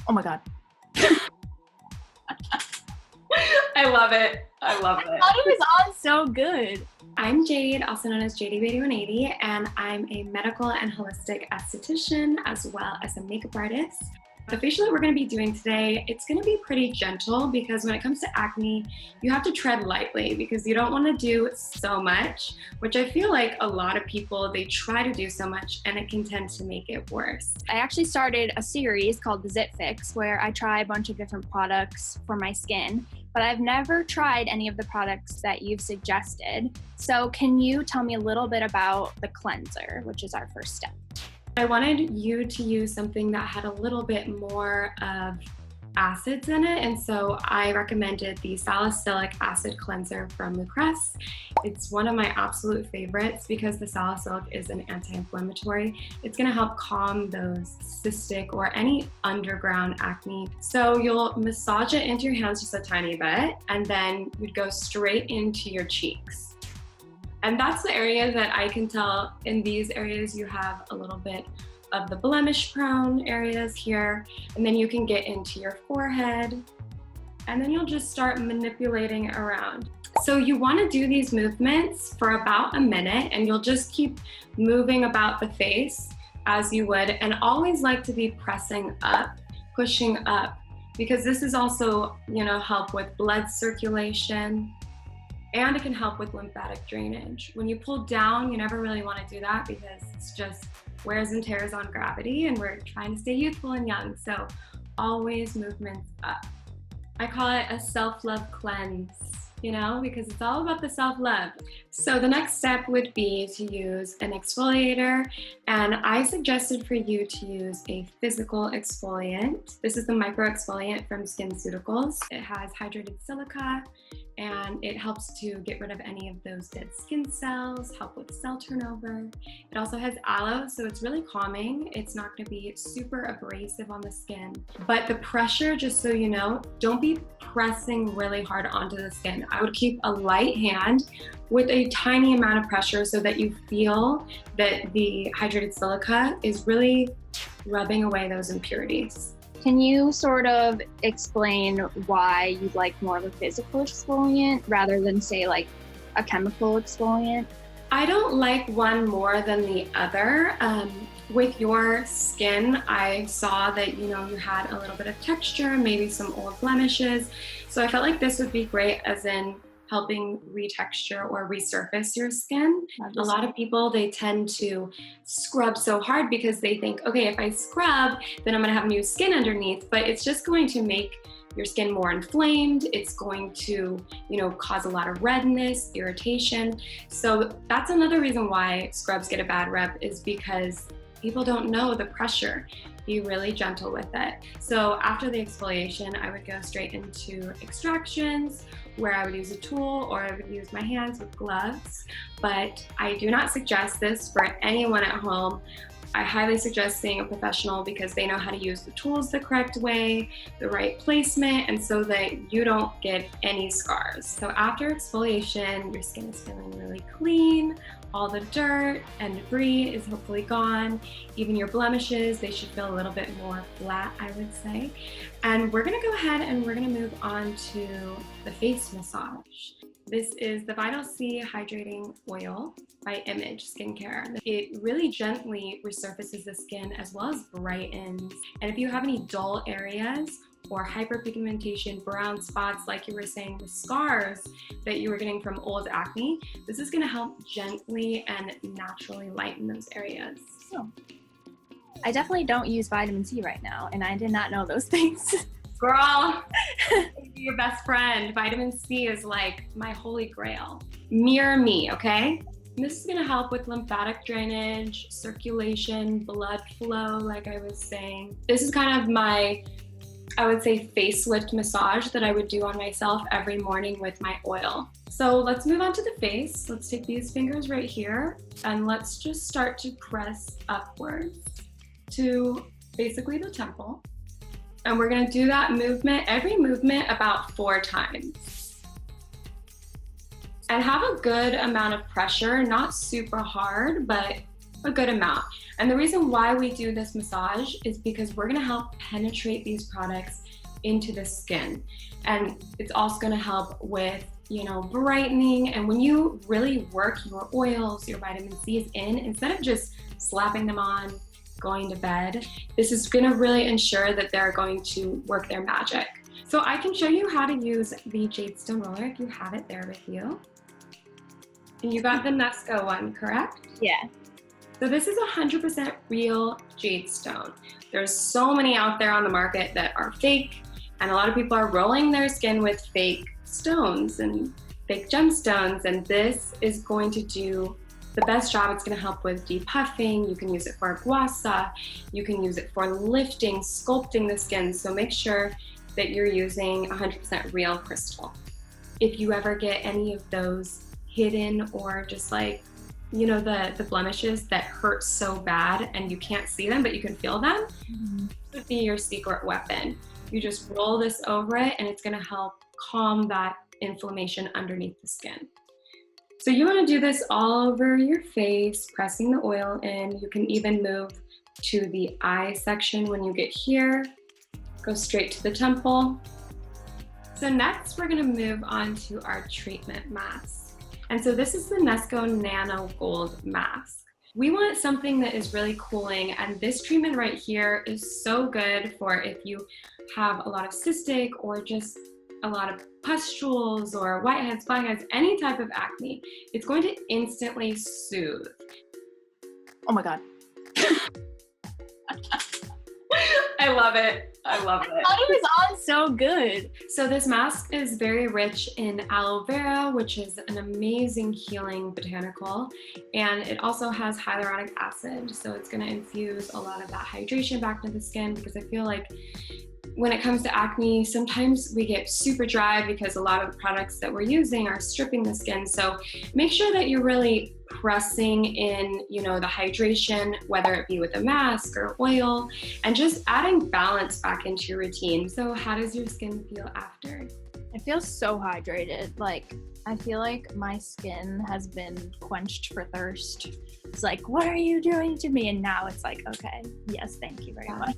Oh my God. I love it. I love it. I thought it was on so good. I'm Jade, also known as JadeyWadey180, and I'm a medical and holistic esthetician as well as a makeup artist. The facial that we're going to be doing today, it's going to be pretty gentle because when it comes to acne, you have to tread lightly because you don't want to do so much, which I feel like a lot of people, they try to do so much and it can tend to make it worse. I actually started a series called the Zit Fix where I try a bunch of different products for my skin, but I've never tried any of the products that you've suggested. So can you tell me a little bit about the cleanser, which is our first step? I wanted you to use something that had a little bit more of acids in it, and so I recommended the salicylic acid cleanser from Lucrece. It's one of my absolute favorites because the salicylic is an anti-inflammatory. It's going to help calm those cystic or any underground acne. So you'll massage it into your hands just a tiny bit, and then you'd go straight into your cheeks. And that's the area that I can tell in these areas you have a little bit of the blemish prone areas here, and then you can get into your forehead, and then you'll just start manipulating it around. So you want to do these movements for about a minute, and you'll just keep moving about the face as you would, and always like to be pressing up, pushing up, because this is also, help with blood circulation. And it can help with lymphatic drainage. When you pull down, you never really want to do that because it's just wears and tears on gravity, and we're trying to stay youthful and young. So always movements up. I call it a self-love cleanse, because it's all about the self-love. So the next step would be to use an exfoliator, and I suggested for you to use a physical exfoliant. This is the micro exfoliant from SkinCeuticals. It has hydrated silica, and it helps to get rid of any of those dead skin cells, help with cell turnover. It also has aloe, so it's really calming. It's not gonna be super abrasive on the skin. But the pressure, just so you know, don't be pressing really hard onto the skin. I would keep a light hand with a tiny amount of pressure so that you feel that the hydrated silica is really rubbing away those impurities. Can you sort of explain why you'd like more of a physical exfoliant rather than, say, like a chemical exfoliant? I don't like one more than the other. With your skin, I saw that you had a little bit of texture, maybe some old blemishes. So I felt like this would be great as in helping retexture or resurface your skin. A lot of people, they tend to scrub so hard because they think, okay, if I scrub, then I'm gonna have new skin underneath, but it's just going to make your skin more inflamed. It's going to, cause a lot of redness, irritation. So that's another reason why scrubs get a bad rep, is because people don't know the pressure. Be really gentle with it. So after the exfoliation, I would go straight into extractions, where I would use a tool or I would use my hands with gloves. But I do not suggest this for anyone at home. I highly suggest seeing a professional because they know how to use the tools the correct way, the right placement, and so that you don't get any scars. So after exfoliation, your skin is feeling really clean. All the dirt and debris is hopefully gone. Even your blemishes, they should feel a little bit more flat, I would say. And we're gonna go ahead and we're gonna move on to the face massage. This is the Vital C Hydrating Oil by Image Skincare. It really gently resurfaces the skin as well as brightens. And if you have any dull areas or hyperpigmentation, brown spots, like you were saying, the scars that you were getting from old acne, this is gonna help gently and naturally lighten those areas. Oh. I definitely don't use vitamin C right now, and I did not know those things. Girl, your best friend. Vitamin C is like my holy grail. Mirror me, okay? This is gonna help with lymphatic drainage, circulation, blood flow, like I was saying. This is kind of my, I would say, facelift massage that I would do on myself every morning with my oil. So let's move on to the face. Let's take these fingers right here and let's just start to press upwards to basically the temple. And we're gonna do that movement, every movement about 4 times. And have a good amount of pressure, not super hard, but a good amount. And the reason why we do this massage is because we're gonna help penetrate these products into the skin. And it's also gonna help with, you know, brightening. And when you really work your oils, your vitamin C's in, instead of just slapping them on, going to bed, this is gonna really ensure that they're going to work their magic. So I can show you how to use the Jade Stone roller if you have it there with you. And you got the Nesco one, correct? Yeah. So this is 100% real jade stone. There's so many out there on the market that are fake, and a lot of people are rolling their skin with fake stones and fake gemstones, and this is going to do the best job. It's gonna help with depuffing. You can use it for guasa. You can use it for lifting, sculpting the skin. So make sure that you're using 100% real crystal. If you ever get any of those hidden or just like, you know, the blemishes that hurt so bad and you can't see them, but you can feel them, this would be your secret weapon. You just roll this over it and it's gonna help calm that inflammation underneath the skin. So you wanna do this all over your face, pressing the oil in. You can even move to the eye section when you get here. Go straight to the temple. So next we're gonna move on to our treatment mask. And so this is the Nesco Nano Gold Mask. We want something that is really cooling, and this treatment right here is so good for if you have a lot of cystic or just a lot of pustules or whiteheads, blackheads, any type of acne. It's going to instantly soothe. Oh my God. I love it. I love it. I thought it was on so good. So this mask is very rich in aloe vera, which is an amazing healing botanical. And it also has hyaluronic acid. So it's gonna infuse a lot of that hydration back into the skin, because I feel like when it comes to acne, sometimes we get super dry because a lot of the products that we're using are stripping the skin. So make sure that you're really pressing in, you know, the hydration, whether it be with a mask or oil, and just adding balance back into your routine. So how does your skin feel after? I feel so hydrated. Like, I feel like my skin has been quenched for thirst. It's like, what are you doing to me? And now it's like, okay, yes, thank you very much.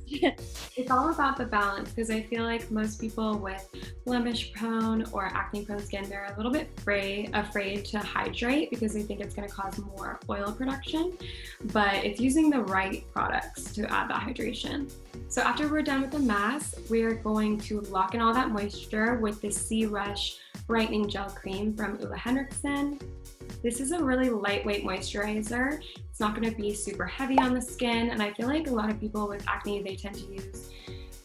It's all about the balance, because I feel like most people with blemish prone or acne prone skin, they're a little bit afraid to hydrate because they think it's going to cause more oil production, but it's using the right products to add that hydration. So after we're done with the mask, we're going to lock in all that moisture with the C-Rush Brightening Gel Cream from Ulla Henriksen. This is a really lightweight moisturizer. It's not gonna be super heavy on the skin, and I feel like a lot of people with acne, they tend to use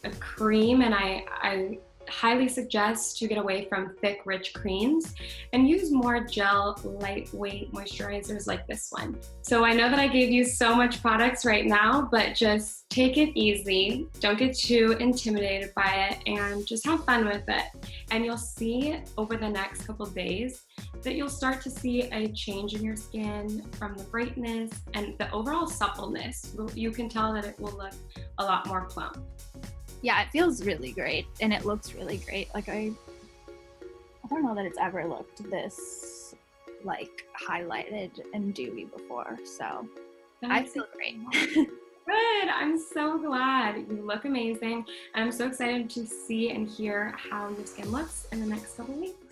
a cream, and I highly suggest to get away from thick, rich creams and use more gel, lightweight moisturizers like this one. So I know that I gave you so much products right now, but just take it easy. Don't get too intimidated by it, and just have fun with it. And you'll see over the next couple days that you'll start to see a change in your skin from the brightness and the overall suppleness. You can tell that it will look a lot more plump. Yeah, it feels really great, and it looks really great. Like, I don't know that it's ever looked this like highlighted and dewy before, so I feel great. Good, I'm so glad. You look amazing, and I'm so excited to see and hear how your skin looks in the next couple weeks.